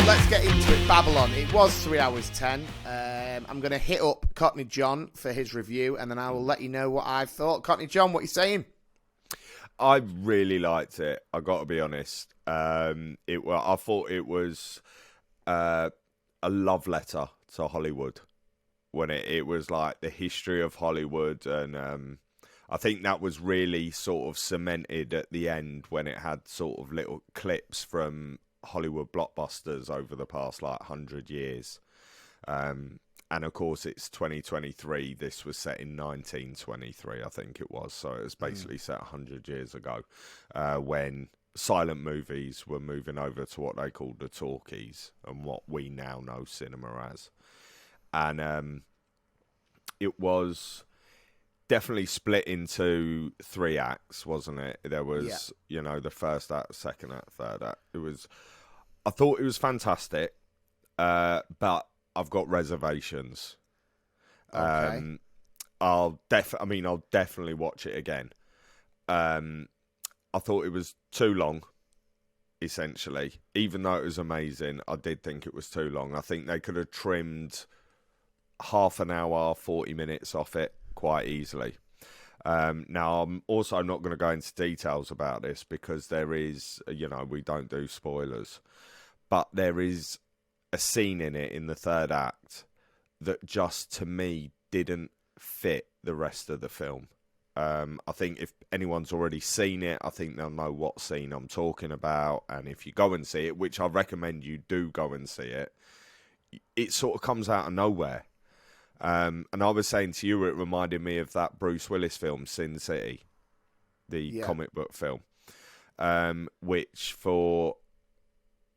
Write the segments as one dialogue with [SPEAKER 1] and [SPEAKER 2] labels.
[SPEAKER 1] let's get into it. Babylon. It was 3 hours 10. I'm going to hit up Cockney John for his review, and then I will let you know what I thought. Cockney John, what are you saying?
[SPEAKER 2] I really liked it. I got to be honest. I thought it was a love letter to Hollywood when it was like the history of Hollywood, and I think that was really sort of cemented at the end when it had sort of little clips from Hollywood blockbusters over the past 100 years. And of course it's 2023. This was set in 1923, I think it was. So it was basically set 100 years ago, when silent movies were moving over to what they called the talkies and what we now know cinema as. And it was definitely split into 3 acts, wasn't it? There was, the first act, second act, third act. I thought it was fantastic, but I've got reservations.
[SPEAKER 1] Okay.
[SPEAKER 2] I'll definitely watch it again. I thought it was too long, essentially. Even though it was amazing, I did think it was too long. I think they could have trimmed half an hour, 40 minutes off it quite easily. Now, I'm also not going to go into details about this because there is, we don't do spoilers. But there is a scene in it in the third act that just, to me, didn't fit the rest of the film. I think if anyone's already seen it, I think they'll know what scene I'm talking about. And if you go and see it, which I recommend you do go and see it, it sort of comes out of nowhere. And I was saying to you, it reminded me of that Bruce Willis film, Sin City, the comic book film, which for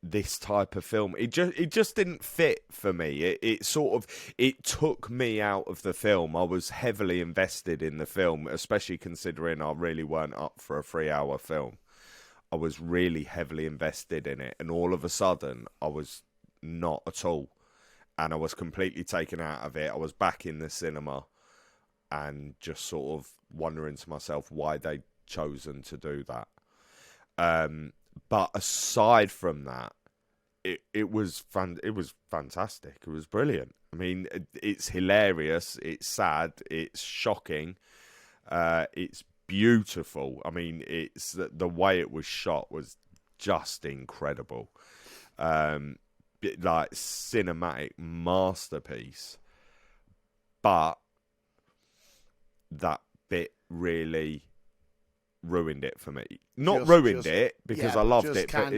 [SPEAKER 2] this type of film, it just didn't fit for me. It took me out of the film. I was heavily invested in the film, especially considering I really weren't up for a 3-hour film. I was really heavily invested in it, and all of a sudden, I was not at all. And I was completely taken out of it. I was back in the cinema and just sort of wondering to myself why they'd chosen to do that. But aside from that, it was fantastic. It was brilliant. I mean, it's hilarious. It's sad. It's shocking. It's beautiful. I mean, it's the way it was shot was just incredible. Like cinematic masterpiece, but that bit really ruined it for me. Not ruined it because I loved it, but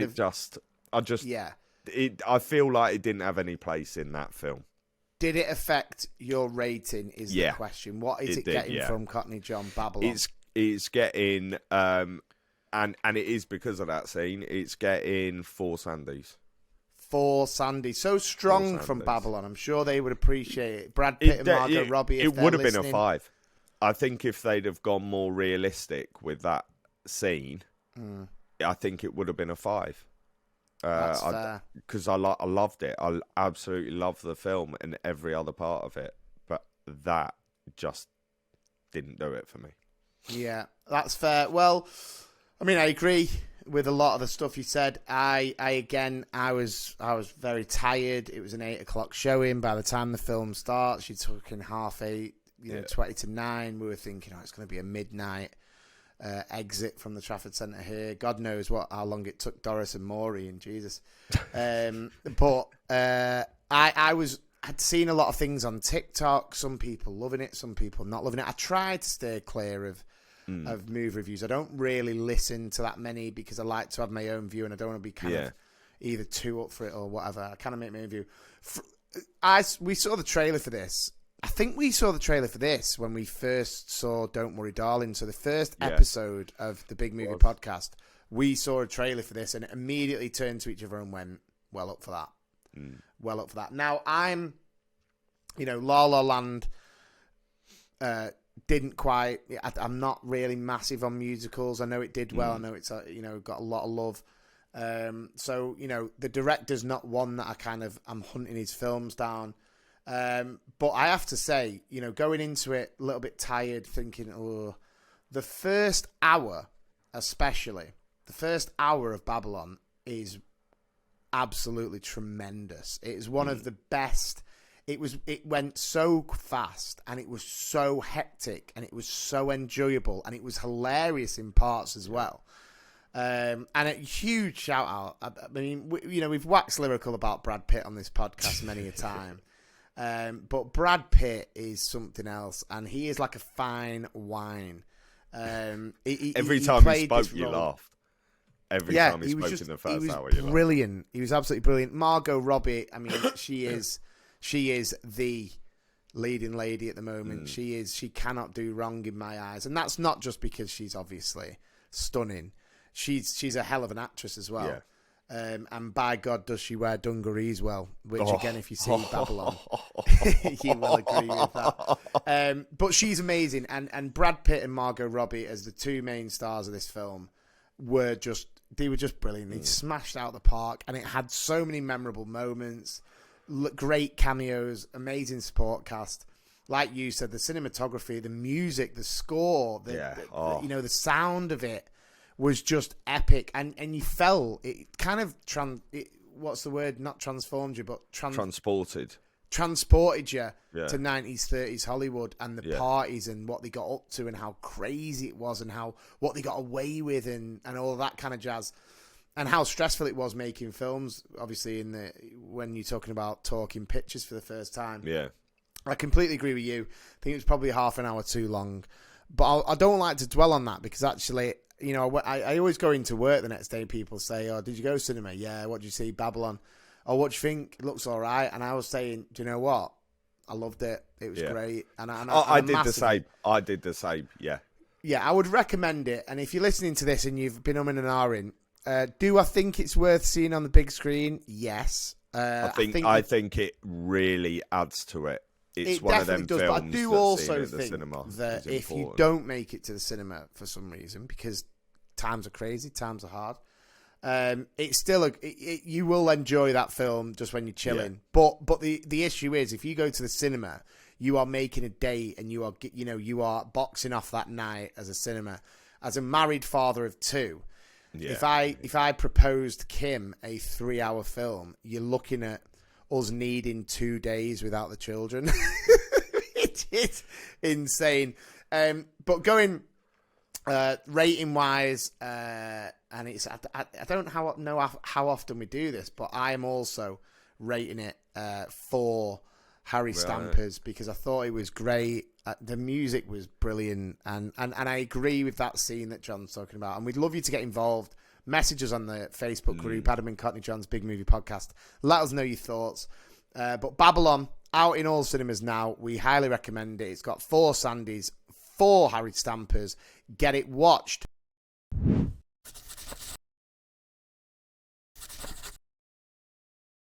[SPEAKER 2] I feel like it didn't have any place in that film.
[SPEAKER 1] Did it affect your rating? Is the question. What is it getting from Cockney John Babylon?
[SPEAKER 2] It's getting and it is because of that scene. It's getting 4 Sandys.
[SPEAKER 1] 4 Sandy. So strong from Babylon. I'm sure they would appreciate it. Brad Pitt and Margot Robbie.
[SPEAKER 2] It would have been a 5. I think if they'd have gone more realistic with that scene, I think it would have been a 5.
[SPEAKER 1] That's fair.
[SPEAKER 2] Because I loved it. I absolutely loved the film and every other part of it. But that just didn't do it for me.
[SPEAKER 1] Yeah, that's fair. Well, I mean, I agree with a lot of the stuff you said. I was very tired. It was an 8 o'clock showing. By the time the film starts, you took in 8:30, 20 to 9. We were thinking, it's going to be a midnight exit from the Trafford Centre here. God knows how long it took Doris and Maury and Jesus. But I'd seen a lot of things on TikTok. Some people loving it, some people not loving it. I tried to stay clear of movie reviews. I don't really listen to that many because I like to have my own view and I don't want to be kind of either too up for it or whatever. I kind of make my own view. We saw the trailer for this. I think we saw the trailer for this when we first saw Don't Worry Darling. So the first episode of the Big Movie Podcast, we saw a trailer for this and immediately turned to each other and went, well up for that. Well up for that. Now I'm, La La Land didn't quite. I'm not really massive on musicals. I know it did well. I know it's got a lot of love. So the director's not one that I'm hunting his films down. But I have to say, going into it a little bit tired, thinking, the first hour, especially the first hour of Babylon is absolutely tremendous. It is one of the best. It went so fast, and it was so hectic, and it was so enjoyable, and it was hilarious in parts as well. And a huge shout out. I mean, we've waxed lyrical about Brad Pitt on this podcast many a time. But Brad Pitt is something else, and he is like a fine wine.
[SPEAKER 2] Every time he spoke, you laughed. Every time he spoke in the first hour, you laughed.
[SPEAKER 1] Brilliant. He was absolutely brilliant. Margot Robbie, I mean, she is the leading lady at the moment. She cannot do wrong in my eyes, and that's not just because she's obviously stunning. She's a hell of an actress as well. Yeah. And by God, does she wear dungarees well? Which again, if you see Babylon, you will agree with that. But she's amazing, and Brad Pitt and Margot Robbie as the two main stars of this film were just brilliant. They smashed out the park, and it had so many memorable moments, great cameos, amazing support cast. Like you said, the cinematography, the music, the score, the sound of it was just epic, and you felt it kind of what's the word? Not transformed you, but transported you to 90s, 30s Hollywood, and the parties and what they got up to and how crazy it was and what they got away with and all of that kind of jazz, and how stressful it was making films. Obviously, when you're talking about talking pictures for the first time, I completely agree with you. I think it was probably half an hour too long, but I don't like to dwell on that because actually, I always go into work the next day and people say, "Oh, did you go to cinema? Yeah, what did you see? Babylon. Oh, what do you think? It looks all right." And I was saying, do you know what? I loved it. It was great. And
[SPEAKER 2] I did the same. I did the same. Yeah.
[SPEAKER 1] Yeah, I would recommend it. And if you're listening to this and you've been umming and ahhing, do I think it's worth seeing on the big screen? Yes.
[SPEAKER 2] I think it really adds to it. It's one of them
[SPEAKER 1] does,
[SPEAKER 2] films.
[SPEAKER 1] But I do also think
[SPEAKER 2] cinema
[SPEAKER 1] that if you don't make it to the cinema for some reason, because times are crazy, times are hard, it's still you will enjoy that film just when you're chilling. Yeah. But the issue is, if you go to the cinema, you are making a date, and you are boxing off that night as a cinema, as a married father of two. Yeah. If I proposed Kim a 3-hour film, you're looking at us needing 2 days without the children. It is insane. But going rating wise, and it's I don't know how often we do this, but I am also rating it 4 Harry Stampers because I thought it was great. The music was brilliant, and I agree with that scene that John's talking about. And we'd love you to get involved. Message us on the Facebook group, Adam and Cockney John's Big Movie Podcast. Let us know your thoughts. But Babylon, out in all cinemas now. We highly recommend it. It's got 4 Sandys, 4 Harry Stampers. Get it watched.